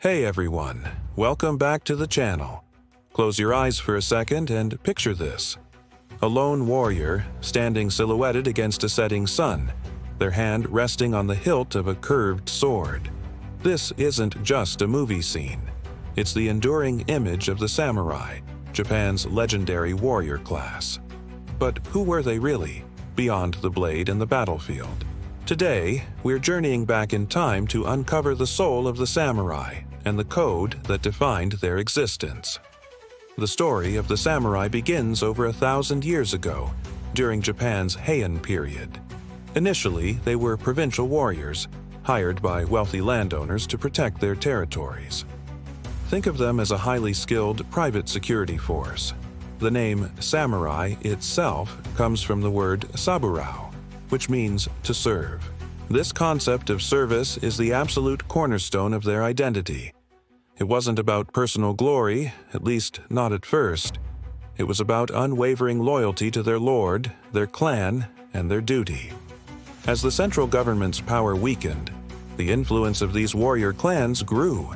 Hey everyone, welcome back to the channel. Close your eyes for a second and picture this. A lone warrior standing silhouetted against a setting sun, their hand resting on the hilt of a curved sword. This isn't just a movie scene. It's the enduring image of the samurai, Japan's legendary warrior class. But who were they really, beyond the blade and the battlefield? Today, we're journeying back in time to uncover the soul of the samurai and the code that defined their existence. The story of the samurai begins over 1,000 years ago, during Japan's Heian period. Initially, they were provincial warriors, hired by wealthy landowners to protect their territories. Think of them as a highly skilled private security force. The name samurai itself comes from the word saburao, which means to serve. This concept of service is the absolute cornerstone of their identity. It wasn't about personal glory, at least not at first. It was about unwavering loyalty to their lord, their clan, and their duty. As the central government's power weakened, the influence of these warrior clans grew.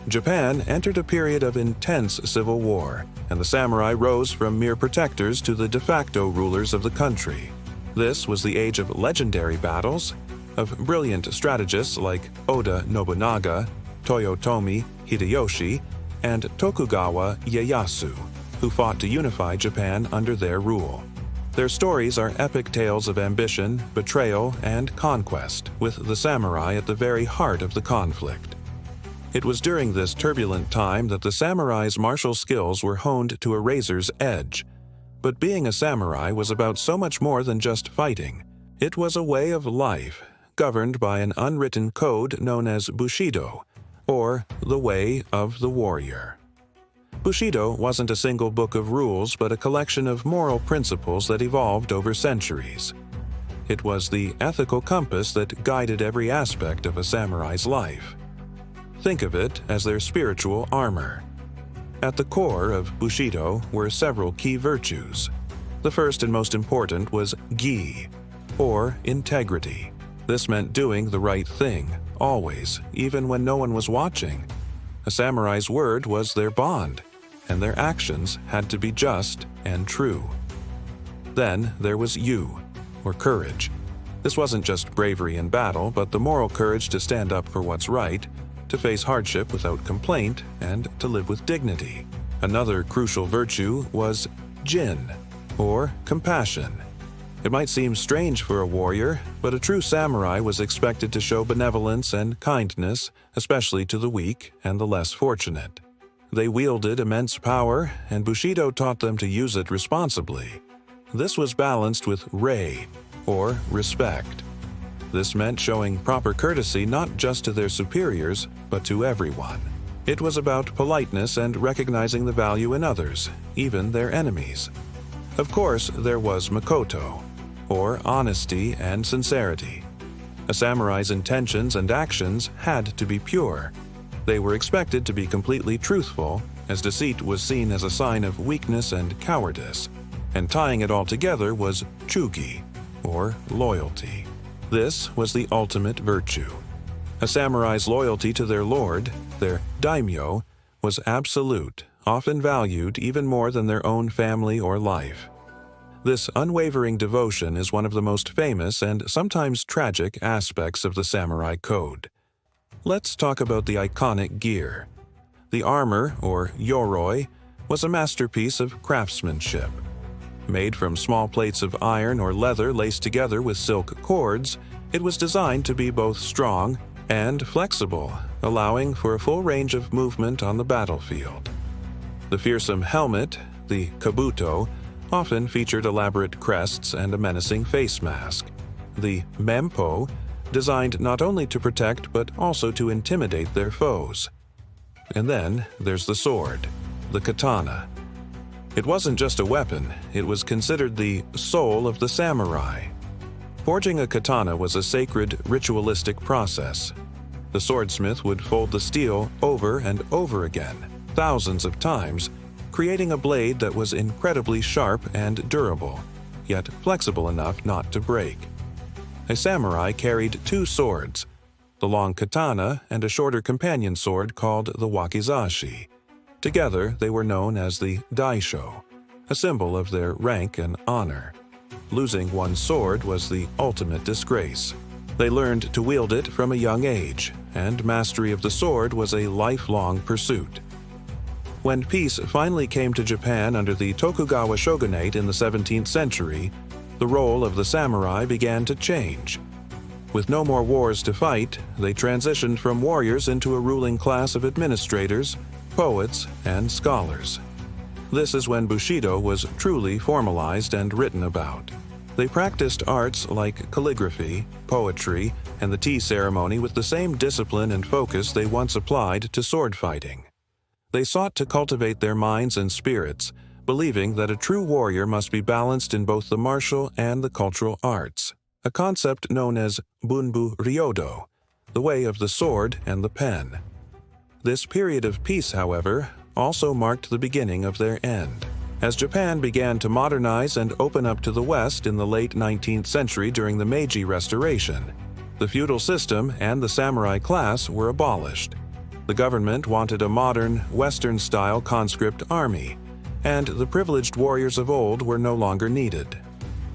Japan entered a period of intense civil war, and the samurai rose from mere protectors to the de facto rulers of the country. This was the age of legendary battles, of brilliant strategists like Oda Nobunaga, Toyotomi Hideyoshi, and Tokugawa Ieyasu, who fought to unify Japan under their rule. Their stories are epic tales of ambition, betrayal, and conquest, with the samurai at the very heart of the conflict. It was during this turbulent time that the samurai's martial skills were honed to a razor's edge. But being a samurai was about so much more than just fighting. It was a way of life, governed by an unwritten code known as Bushido, or the way of the warrior. Bushido wasn't a single book of rules, but a collection of moral principles that evolved over centuries. It was the ethical compass that guided every aspect of a samurai's life. Think of it as their spiritual armor. At the core of Bushido were several key virtues. The first and most important was gi, or integrity. This meant doing the right thing, always, even when no one was watching. A samurai's word was their bond, and their actions had to be just and true. Then there was yu, or courage. This wasn't just bravery in battle, but the moral courage to stand up for what's right, to face hardship without complaint, and to live with dignity. Another crucial virtue was jin, or compassion. It might seem strange for a warrior, but a true samurai was expected to show benevolence and kindness, especially to the weak and the less fortunate. They wielded immense power, and Bushido taught them to use it responsibly. This was balanced with rei, or respect. This meant showing proper courtesy not just to their superiors, but to everyone. It was about politeness and recognizing the value in others, even their enemies. Of course, there was makoto, or honesty and sincerity. A samurai's intentions and actions had to be pure. They were expected to be completely truthful, as deceit was seen as a sign of weakness and cowardice. And tying it all together was chugi, or loyalty. This was the ultimate virtue. A samurai's loyalty to their lord, their daimyo, was absolute, often valued even more than their own family or life. This unwavering devotion is one of the most famous and sometimes tragic aspects of the samurai code. Let's talk about the iconic gear. The armor, or yoroi, was a masterpiece of craftsmanship. Made from small plates of iron or leather laced together with silk cords, it was designed to be both strong and flexible, allowing for a full range of movement on the battlefield. The fearsome helmet, the kabuto, often featured elaborate crests and a menacing face mask. The mempo, designed not only to protect but also to intimidate their foes. And then there's the sword, the katana. It wasn't just a weapon, it was considered the soul of the samurai. Forging a katana was a sacred, ritualistic process. The swordsmith would fold the steel over and over again, thousands of times, creating a blade that was incredibly sharp and durable, yet flexible enough not to break. A samurai carried two swords, the long katana, and a shorter companion sword called the wakizashi. Together, they were known as the daisho, a symbol of their rank and honor. Losing one's sword was the ultimate disgrace. They learned to wield it from a young age, and mastery of the sword was a lifelong pursuit. When peace finally came to Japan under the Tokugawa shogunate in the 17th century, the role of the samurai began to change. With no more wars to fight, they transitioned from warriors into a ruling class of administrators, poets, and scholars. This is when Bushido was truly formalized and written about. They practiced arts like calligraphy, poetry, and the tea ceremony with the same discipline and focus they once applied to sword fighting. They sought to cultivate their minds and spirits, believing that a true warrior must be balanced in both the martial and the cultural arts, a concept known as bunbu ryodo, the way of the sword and the pen. This period of peace, however, also marked the beginning of their end. As Japan began to modernize and open up to the West in the late 19th century during the Meiji Restoration, the feudal system and the samurai class were abolished. The government wanted a modern, Western-style conscript army, and the privileged warriors of old were no longer needed.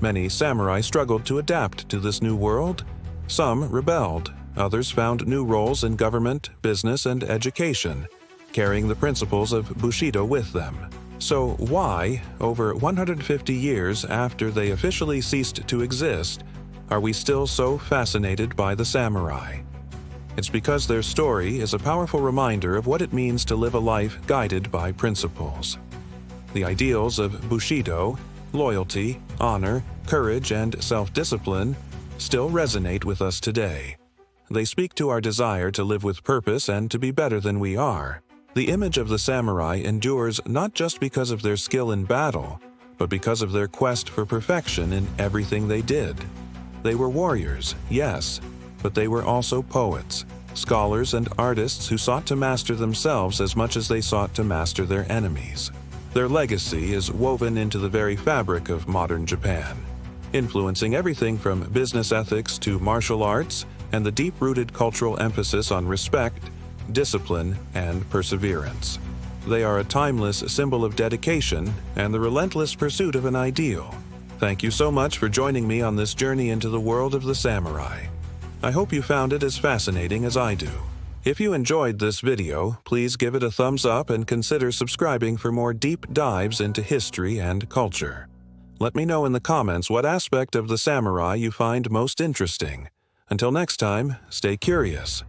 Many samurai struggled to adapt to this new world. Some rebelled, others found new roles in government, business, and education, carrying the principles of Bushido with them. So why, over 150 years after they officially ceased to exist, are we still so fascinated by the samurai? It's because their story is a powerful reminder of what it means to live a life guided by principles. The ideals of Bushido, loyalty, honor, courage, and self-discipline still resonate with us today. They speak to our desire to live with purpose and to be better than we are. The image of the samurai endures not just because of their skill in battle, but because of their quest for perfection in everything they did. They were warriors, yes, but they were also poets, scholars, and artists who sought to master themselves as much as they sought to master their enemies. Their legacy is woven into the very fabric of modern Japan, influencing everything from business ethics to martial arts and the deep-rooted cultural emphasis on respect, discipline, and perseverance. They are a timeless symbol of dedication and the relentless pursuit of an ideal. Thank you so much for joining me on this journey into the world of the samurai. I hope you found it as fascinating as I do. If you enjoyed this video, please give it a thumbs up and consider subscribing for more deep dives into history and culture. Let me know in the comments what aspect of the samurai you find most interesting. Until next time, stay curious.